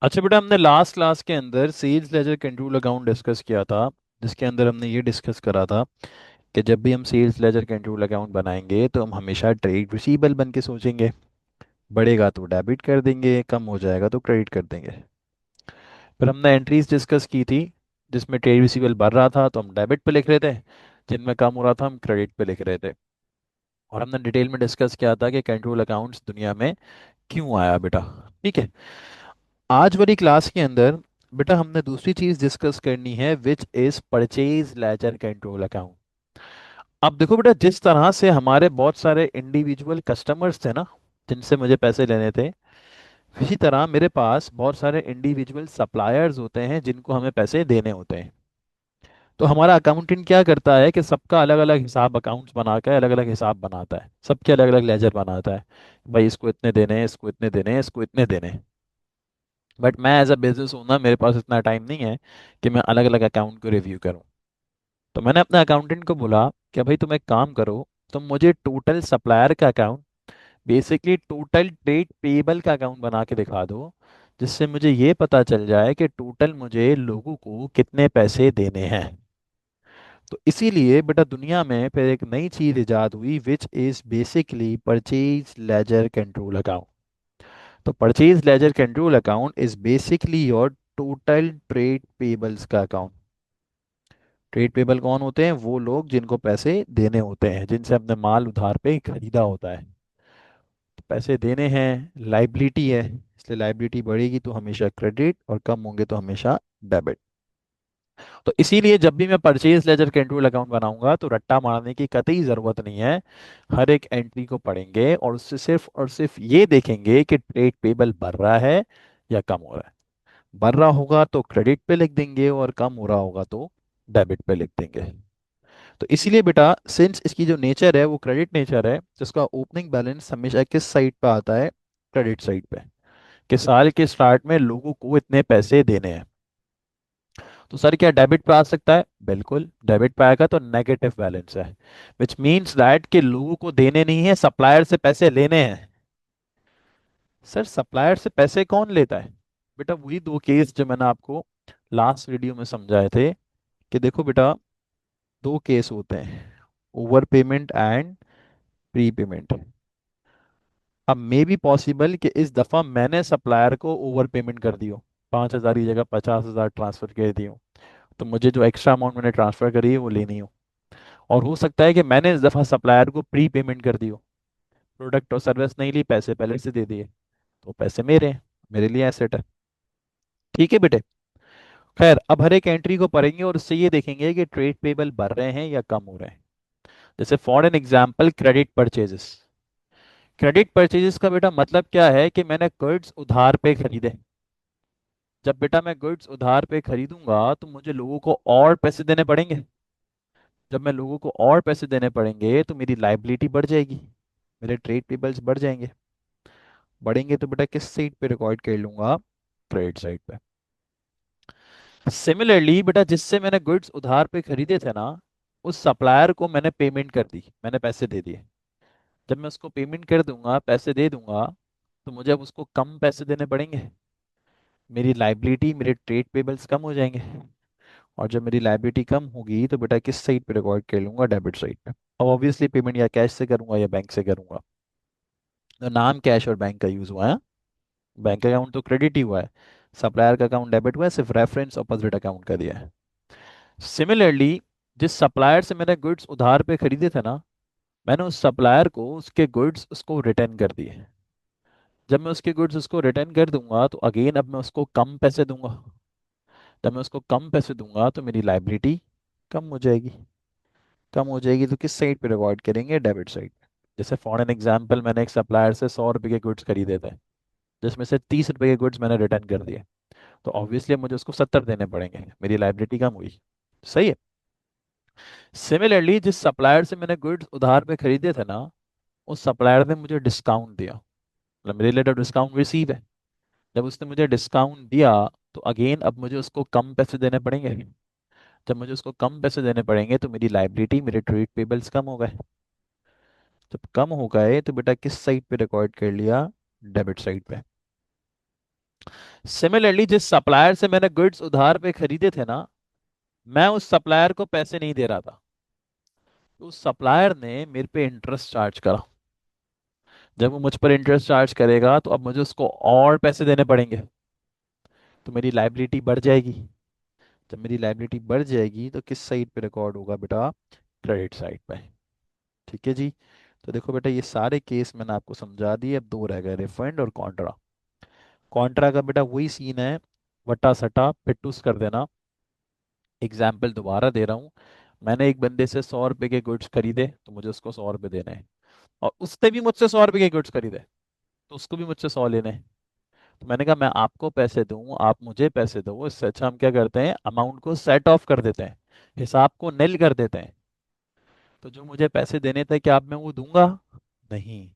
अच्छा बेटा, हमने लास्ट क्लास के अंदर sales ledger control account discuss किया था, जिसके अंदर हमने ये डिस्कस करा था कि जब भी हम सेल्स लेजर कंट्रोल अकाउंट बनाएंगे तो हम हमेशा ट्रेड रिसीवेबल बन के सोचेंगे। बढ़ेगा तो डेबिट कर देंगे, कम हो जाएगा तो क्रेडिट कर देंगे। फिर हमने एंट्रीज डिस्कस की थी, जिसमें ट्रेड रिसीवेबल बढ़ रहा था तो हम डेबिट पे लिख रहे थे, जिनमें कम हो रहा था हम क्रेडिट पे लिख रहे थे। और हमने डिटेल में डिस्कस किया था कि कंट्रोल अकाउंट्स दुनिया में क्यों आया बेटा। ठीक है। आज वाली क्लास के अंदर बेटा हमने दूसरी चीज डिस्कस करनी है, which is purchase ledger control account. अब देखो बेटा, जिस तरह से हमारे बहुत सारे इंडिविजुअल कस्टमर्स थे ना, जिनसे मुझे पैसे लेने थे, इसी तरह मेरे पास बहुत सारे इंडिविजुअल सप्लायर्स होते हैं जिनको हमें पैसे देने होते हैं। तो हमारा अकाउंटेंट क्या करता है कि सबका अलग अलग हिसाब अकाउंट्स बना कर अलग अलग हिसाब बनाता है, सबके अलग अलग लेजर बनाता है। भाई इसको इतने देने हैं, इसको इतने देने हैं, इसको इतने देने हैं। बट मैं एज अ बिजनेस ओनर, मेरे पास इतना टाइम नहीं है कि मैं अलग अलग अकाउंट को रिव्यू करूं। तो मैंने अपने अकाउंटेंट को बोला कि भाई तुम एक काम करो, तुम मुझे टोटल सप्लायर का account, basically total trade payable का अकाउंट बना के दिखा दो, जिससे मुझे ये पता चल जाए कि टोटल मुझे लोगों को कितने पैसे देने हैं। तो इसीलिए बेटा दुनिया में फिर एक नई चीज इजाद हुई, which is basically purchase ledger control account. तो purchase ledger control account is basically your total trade payables का अकाउंट। ट्रेड पेबल कौन होते हैं? वो लोग जिनको पैसे देने होते हैं, जिनसे हमने माल उधार पे खरीदा होता है। तो पैसे देने हैं, लाइबिलिटी है, इसलिए लाइबिलिटी बढ़ेगी तो हमेशा क्रेडिट और कम होंगे तो हमेशा डेबिट। तो इसीलिए जब भी मैं परचेज लेजर कंट्रोल अकाउंट बनाऊंगा तो रट्टा मारने की कतई ज़रूरत नहीं है। हर एक एंट्री को पढ़ेंगे और उससे सिर्फ और सिर्फ ये देखेंगे कि ट्रेड पेबल बढ़ रहा है या कम हो रहा है। बढ़ रहा होगा तो क्रेडिट पे लिख देंगे और कम हो रहा होगा तो डेबिट पे लिख देंगे। तो इसीलिए बेटा, सिंस इसकी जो नेचर है वो क्रेडिट नेचर है, जिसका ओपनिंग बैलेंस हमेशा किस साइड पे आता है? क्रेडिट साइड पे। कि साल के स्टार्ट में लोगों को इतने पैसे देने हैं। तो सर क्या डेबिट पे आ सकता है? बिल्कुल डेबिट पे आएगा तो नेगेटिव बैलेंस है, विच मीन्स दैट कि लोगों को देने नहीं है, सप्लायर से पैसे लेने हैं। सर सप्लायर से पैसे कौन लेता है? बेटा वही दो केस जो मैंने आपको लास्ट वीडियो में समझाए थे। कि देखो बेटा, दो केस होते हैं, over payment and pre payment. अब मे बी पॉसिबल कि इस दफ़ा मैंने सप्लायर को ओवर पेमेंट कर दी हो, 5,000 की जगह 50,000 ट्रांसफ़र कर दी हो। तो मुझे जो एक्स्ट्रा अमाउंट मैंने ट्रांसफ़र करी है वो लेनी हो। और हो सकता है कि मैंने इस दफ़ा सप्लायर को प्री पेमेंट कर दी हो, प्रोडक्ट और सर्विस नहीं ली, पैसे पहले से दे दिए, तो पैसे मेरे हैं, मेरे लिए एसेट है। ठीक है बेटे। खैर, अब हर एक एंट्री को पढ़ेंगे और उससे ये देखेंगे कि ट्रेड पेबल बढ़ रहे हैं या कम हो रहे हैं। जैसे for an example, credit purchases. Credit purchases का बेटा मतलब क्या है कि मैंने गुड्स उधार पे खरीदे। जब बेटा मैं गुड्स उधार पे खरीदूंगा तो मुझे लोगों को और पैसे देने पड़ेंगे। जब मैं लोगों को और पैसे देने पड़ेंगे तो मेरी लाइबिलिटी बढ़ जाएगी, मेरे ट्रेड पेबल्स बढ़ जाएंगे। बढ़ेंगे तो बेटा किस साइड पे रिकॉर्ड कर लूंगा? क्रेडिट साइड पे। सिमिलरली बेटा, जिससे मैंने गुड्स उधार पे खरीदे थे ना, उस सप्लायर को मैंने पेमेंट कर दी, मैंने पैसे दे दिए। जब मैं उसको पेमेंट कर दूंगा, पैसे दे दूंगा, तो मुझे अब उसको कम पैसे देने पड़ेंगे। मेरी लाइबिलिटी, मेरे ट्रेड पेबल्स कम हो जाएंगे। और जब मेरी लाइबिलिटी कम होगी तो बेटा किस साइड पे रिकॉर्ड कर लूंगा? डेबिट साइड पे। अब ऑब्वियसली पेमेंट या कैश से करूंगा या बैंक से करूंगा। तो नाम कैश और बैंक का यूज हुआ है, बैंक अकाउंट तो क्रेडिट ही हुआ है, सप्लायर का अकाउंट डेबिट हुआ है, सिर्फ रेफरेंस अपोजिट अकाउंट का दिया है। सिमिलरली, जिस सप्लायर से मैंने गुड्स उधार पे खरीदे थे ना, मैंने उस सप्लायर को उसके गुड्स उसको रिटर्न कर दिए। जब मैं उसके गुड्स उसको रिटर्न कर दूंगा तो अगेन अब मैं उसको कम पैसे दूंगा। जब मैं उसको कम पैसे दूंगा तो मेरी लाइबिलिटी कम हो जाएगी। कम हो जाएगी तो किस साइड पे रिकॉर्ड करेंगे? डेबिट साइड पे। जैसे फॉर एन एग्जाम्पल, मैंने एक सप्लायर से 100 रुपये के गुड्स खरीदे थे, जिसमें से 30 रुपये के गुड्स मैंने रिटर्न कर दिए। तो ऑब्वियसली मुझे उसको 70 देने पड़ेंगे, मेरी लाइबिलिटी कम हुई। सही है। सिमिलरली, जिस सप्लायर से मैंने गुड्स उधार पे खरीदे थे ना, उस सप्लायर ने मुझे डिस्काउंट दिया, मतलब मेरे लिए तो डिस्काउंट रिसीव है। जब उसने मुझे डिस्काउंट दिया तो अगेन अब मुझे उसको कम पैसे देने पड़ेंगे। जब मुझे उसको कम पैसे देने पड़ेंगे तो मेरी लाइबिलिटी, मेरे ट्रेड पेबल्स कम हो गए। जब कम हो गए तो बेटा किस साइड पे रिकॉर्ड कर लिया? डेबिट साइड पे। सिमिलरली जिस सप्लायर से मैंने गुड्स उधार पे खरीदे थे ना, मैं उस सप्लायर को पैसे नहीं दे रहा था, तो उस सप्लायर ने मेरे पे इंटरेस्ट चार्ज करा। जब वो मुझ पर इंटरेस्ट चार्ज करेगा तो अब मुझे उसको और पैसे देने पड़ेंगे, तो मेरी लाइबिलिटी बढ़ जाएगी। जब मेरी लाइबिलिटी बढ़ जाएगी तो किस साइड पे रिकॉर्ड होगा बेटा? क्रेडिट साइड पे। ठीक है जी। तो देखो बेटा, ये सारे केस मैंने आपको समझा दिए, अब दो रह गए, रिफंड और कॉन्ट्रा। कॉन्ट्रा का बेटा वही सीन है, वटा सटा पिट्टूस कर देना। एग्जाम्पल दोबारा दे रहा हूँ। मैंने एक बंदे से 100 रुपए के गुड्स खरीदे, तो मुझे उसको 100 रुपए देने हैं। और उसने भी मुझसे 100 रुपए के गुड्स खरीदे, तो उसको भी मुझसे 100 लेने हैं। तो मैंने कहा मैं आपको पैसे दूं, आप मुझे पैसे दो, इससे अच्छा हम क्या करते हैं, अमाउंट को सेट ऑफ कर देते हैं, हिसाब को निल कर देते हैं। तो जो मुझे पैसे देने थे, क्या अब मैं वो दूंगा? नहीं।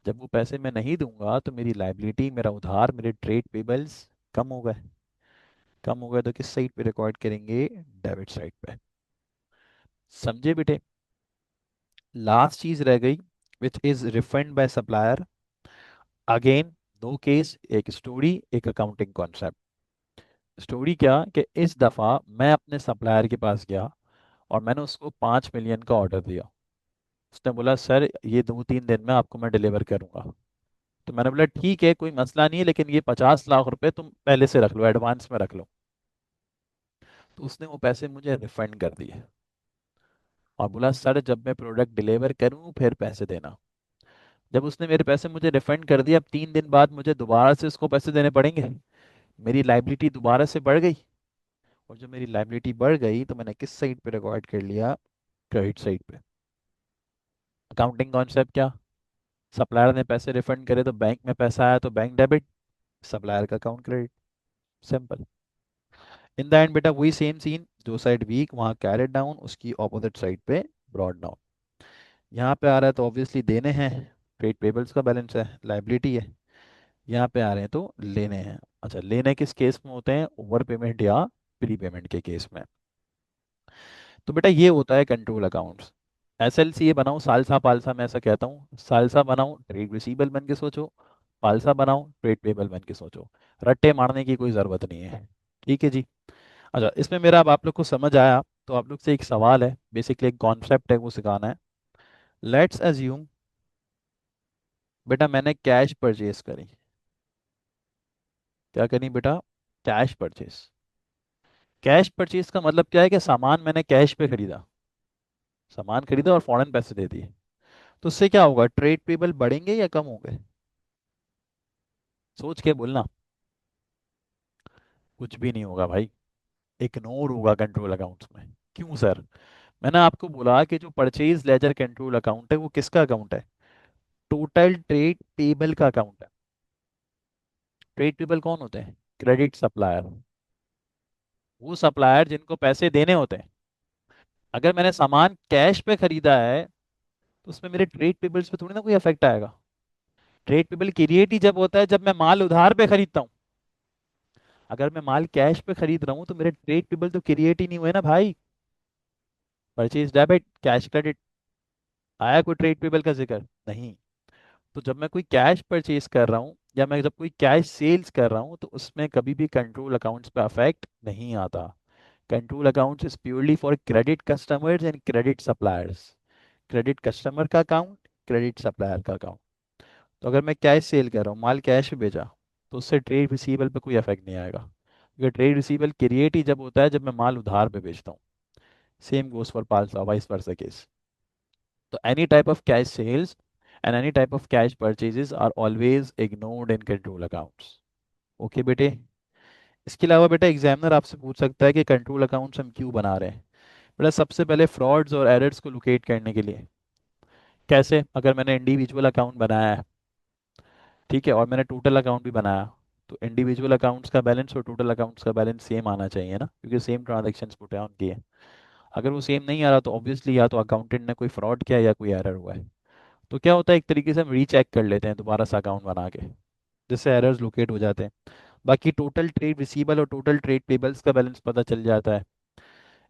जब वो पैसे मैं नहीं दूंगा तो मेरी लाइबिलिटी, मेरा उधार, मेरे ट्रेड पेबल्स कम हो गए। कम हो गए तो किस साइड पे रिकॉर्ड करेंगे? डेबिट साइड पे। समझे बेटे? लास्ट चीज रह गई, which is refund by supplier. Again दो केस, एक स्टोरी, एक अकाउंटिंग कॉन्सेप्ट। स्टोरी क्या कि इस दफा मैं अपने सप्लायर के पास गया और मैंने उसको 5 मिलियन का ऑर्डर दिया। उसने बोला सर ये 2-3 दिन में आपको मैं डिलीवर करूंगा। तो मैंने बोला ठीक है, कोई मसला नहीं है, लेकिन ये 50 लाख रुपए तुम पहले से रख लो, एडवांस में रख लो। तो उसने वो पैसे मुझे रिफंड कर दिए और बोला सर जब मैं प्रोडक्ट डिलीवर करूं फिर पैसे देना। जब उसने मेरे पैसे मुझे रिफंड कर दिए, अब 3 दिन बाद मुझे दोबारा से उसको पैसे देने पड़ेंगे। मेरी लाइबिलिटी दोबारा से बढ़ गई। और जब मेरी लाइबिलिटी बढ़ गई तो मैंने किस साइड पे रिकॉर्ड कर लिया? क्रेडिट साइड पे। अकाउंटिंग कॉन्सेप्ट क्या? सप्लायर ने पैसे रिफंड करे तो बैंक में पैसा आया तो बैंक डेबिट, सप्लायर का account credit. Simple. In the end बेटा वही सेम सीन, जो साइड वीक वहाँ कैरेट डाउन, उसकी ऑपोजिट साइड पे ब्रॉड डाउन। यहाँ पे आ रहा है तो ऑब्वियसली देने हैं, ट्रेड पेबल्स का बैलेंस है, लाइबिलिटी है। यहाँ पे आ रहे हैं तो लेने हैं। अच्छा, लेने किस केस में होते हैं? ओवर पेमेंट या प्री पेमेंट के केस में। तो बेटा ये होता है कंट्रोल अकाउंट्स। एसएलसी ये बनाओ सालसा पालसा, मैं ऐसा कहता हूँ, सालसा बनाओ ट्रेड रिसीबल बन के सोचो, पालसा बनाओ ट्रेड पेबल बन के सोचो। रट्टे मारने की कोई ज़रूरत नहीं है। ठीक है जी। अच्छा, इसमें मेरा अब आप लोग को समझ आया तो आप लोग से एक सवाल है, बेसिकली एक कॉन्सेप्ट है वो सिखाना है। लेट्स अज्यूम बेटा मैंने कैश परचेज करी। क्या करी बेटा? Cash purchase. कैश परचेज का मतलब क्या है कि सामान मैंने कैश पे खरीदा, सामान खरीदा और फौरन पैसे दे दिए। तो उससे क्या होगा? ट्रेड पेबल बढ़ेंगे या कम होंगे? सोच के बोलना। कुछ भी नहीं होगा भाई, इग्नोर होगा कंट्रोल अकाउंट्स में। क्यों सर? मैंने आपको बोला कि जो परचेज लेजर कंट्रोल अकाउंट है वो किसका अकाउंट है? टोटल ट्रेड पेबल का अकाउंट है। ट्रेड पेबल कौन होते हैं? Credit supplier. वो सप्लायर जिनको पैसे देने होते हैं। अगर मैंने सामान कैश पे खरीदा है तो उसमें मेरे ट्रेड पेबल्स पे थोड़ी ना कोई इफेक्ट आएगा। ट्रेड पेबल क्रिएट ही जब होता है जब मैं माल उधार पे खरीदता हूँ। अगर मैं माल कैश पे खरीद रहा हूँ तो मेरे ट्रेड पेबल तो क्रिएट ही नहीं हुए ना भाई। परचेज डेबिट, कैश क्रेडिट, आया कोई ट्रेड पेबल का जिक्र? नहीं। तो जब मैं कोई कैश परचेज कर रहा हूँ या मैं जब कोई कैश सेल्स कर रहा हूँ तो उसमें कभी भी कंट्रोल अकाउंट्स पे अफेक्ट नहीं आता। Control accounts is purely for credit customers and credit suppliers. Credit customer का अकाउंट, क्रेडिट सप्लायर का अकाउंट। तो अगर मैं कैश सेल कर रहा हूँ, माल कैश में बेचा, तो उससे ट्रेड रिसीवेबल पे कोई इफेक्ट नहीं आएगा, क्योंकि ट्रेड रिसीवेबल क्रिएट ही जब होता है जब मैं माल उधार पे बेचता हूँ। सेम गोस फॉर पाल्सा, वाइस वर्सा केस। तो any type of cash sales and any type of cash purchases are always ignored in control accounts. Okay बेटे? इसके अलावा बेटा एग्जामिनर आपसे पूछ सकता है कि कंट्रोल अकाउंट्स हम क्यों बना रहे हैं। बेटा सबसे पहले फ्रॉड्स और एरर्स को लोकेट करने के लिए। कैसे? अगर मैंने इंडिविजुअल अकाउंट बनाया है, ठीक है, और मैंने टोटल अकाउंट भी बनाया, तो इंडिविजुअल अकाउंट्स का बैलेंस और टोटल अकाउंट्स का बैलेंस सेम आना चाहिए ना, क्योंकि सेम ट्रांजेक्शन्स पुट ऑन किए। अगर वो सेम नहीं आ रहा तो ऑब्वियसली या तो अकाउंटेंट ने कोई फ्रॉड किया या कोई एरर हुआ है। तो क्या होता है, एक तरीके से हम रीचेक कर लेते हैं दोबारा से अकाउंट बना के, जिससे एरर्स लोकेट हो जाते हैं। बाकी टोटल ट्रेड रिसीबल और टोटल ट्रेड पेबल्स का बैलेंस पता चल जाता है।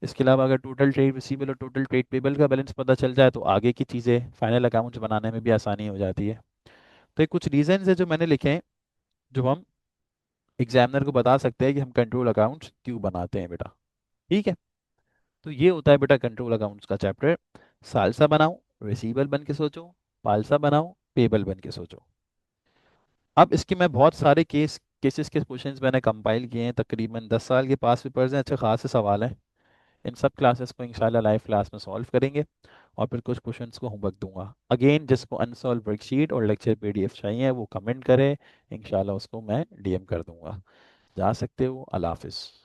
इसके अलावा अगर टोटल ट्रेड रिसीबल और टोटल ट्रेड पेबल का बैलेंस पता चल जाए तो आगे की चीज़ें फाइनल अकाउंट्स बनाने में भी आसानी हो जाती है। तो ये कुछ रीजंस है जो मैंने लिखे हैं, जो हम एग्जामिनर को बता सकते हैं कि हम कंट्रोल अकाउंट्स क्यों बनाते हैं बेटा। ठीक है। तो ये होता है बेटा कंट्रोल अकाउंट्स का चैप्टर। सालसा बनाओ, रिसीवेबल बन के सोचो। पालसा बनाओ, पेबल बन के सोचो। अब इसके मैं बहुत सारे केसेस के क्वेश्चंस मैंने कंपाइल किए हैं, तकरीबन 10 साल के पास पेपर्स हैं, अच्छे खासे सवाल हैं। इन सब क्लासेस को इंशाल्लाह लाइव क्लास में सॉल्व करेंगे। और फिर कुछ क्वेश्चंस को होमवर्क दूंगा। अगेन जिसको अनसॉल्व वर्कशीट और लेक्चर पीडीएफ चाहिए वो कमेंट करे, इंशाल्लाह उसको मैं डीएम कर दूंगा। जा सकते हो। अल्लाह हाफिज़।